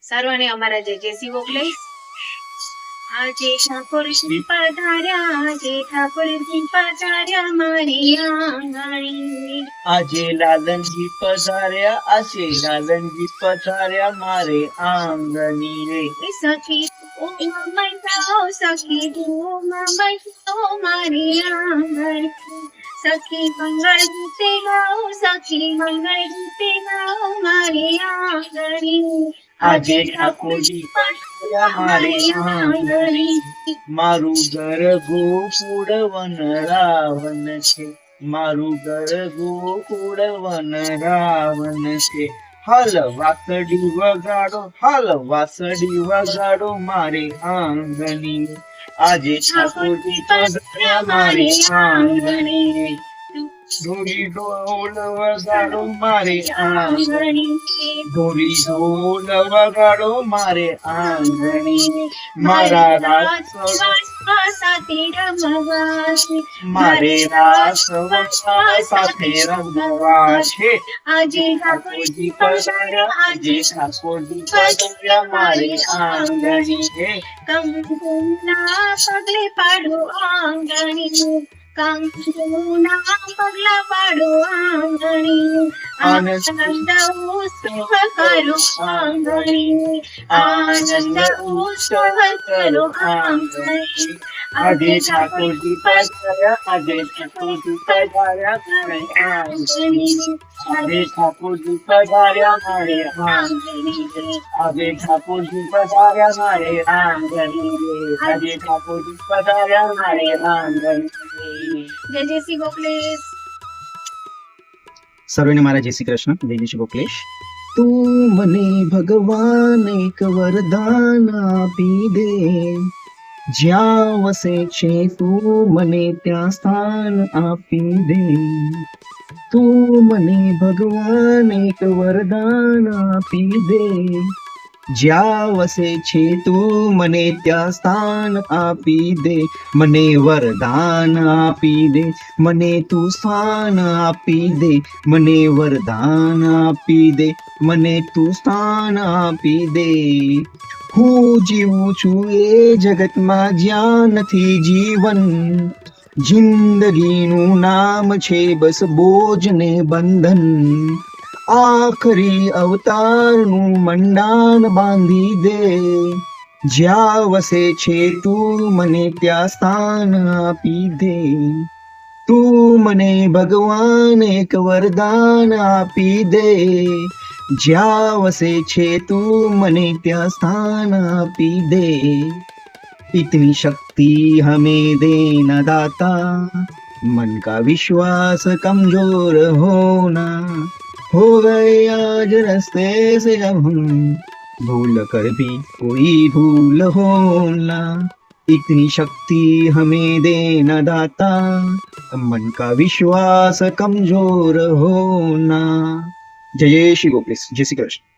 સર્વને અમારા જય શ્રી ગોખલે. આજે ઠાકોરજી પધાર્યા, આજે ઠાકોરજી પધાર્યા મારી આંગણે. આજે લાલનજી પધાર્યા, આજે લાલનજી પધાર્યા મારે આંગણી રે. સખી સખી મારી આંગણે. સખી મંગળ ગીતે ગાઓ, સખી મંગળ ગીતે ગાઓ મારી આંગણે. આજે ઠાકોરજી પધાર્યા મારે આંગણે. મારું ઘર ગોકુળ વન રાવણ છે, મારું ઘર ગોકુળ વન રાવણ છે. હાલ વાસડી વગાડો, હાલ વાસડી વગાડો મારે આંગણી. આજે ઠાકોરજી પધાર્યા મારે આંગણે. ઢોળી ઢોલ વગાડો મારે આંગણે, ઢોળી ઢોલ વગાડો મારે આંગણે. મારા રાસ સાથે રમવા છે, મારે રાસ સાથે રમવા છે. આજે ઠાકોરજી પધાર્યા, આજે ઠાકોરજી પધાર્યા મારે આંગણે. કંકુના પગલે પાડો આંગણી, કંકુના પગલા પાડો આંગણી. આનંદ ઉત્સવ કરો આંગણી, આનંદ ઉત્સવ કરો આંગણી. આજે ઠાકોરજી પધાર્યા, આજે ઠાકોરજી પધાર્યા મારે આંગણે. આજે ઠાકોરજી પધાર્યા મારે આંગણે. આજે ઠાકોરજી પધાર્યા મારે આંગણે. આજે ઠાકોરજી પધાર્યા મારે આંગણે. જય શ્રી ગોખલેશ. સર્વેને મારા જય શ્રી કૃષ્ણ, જય શ્રી ગોખલેશ. તું મને ભગવાન એક વરદાન આપી દે, જ્યાં વસે છે તું મને ત્યાં સ્થાન આપી દે. તું મને ભગવાન એક વરદાન આપી દે, જ્યાં વસે છે તું મને ત્યાં સ્થાન આપી દે. મને વરદાન આપી દે, મને તું સ્થાન આપી દે. મને વરદાન આપી દે, મને તું સ્થાન આપી દે. હું જીવું છું એ જગતમાં જ્યાં નથી જીવન, જિંદગીનું નામ છે બસ બોજ ને બંધન. આખરી અવતારનું મંડાણ બાંધી દે, જ્યાં વસે છે તું મને ત્યાં સ્થાન આપી દે. તું મને ભગવાન એક વરદાન આપી દે, જ્યાં વસે છે તું મને ત્યાં સ્થાન આપી દે. इतनी शक्ति हमें देना दाता, मन का विश्वास कमजोर होना, हो गए आज रास्ते से जब हम, भूल कर भी कोई भूल होना. इतनी शक्ति हमें देना दाता, मन का विश्वास कमजोर होना. जय श्री गोखले, जय श्री कृष्ण.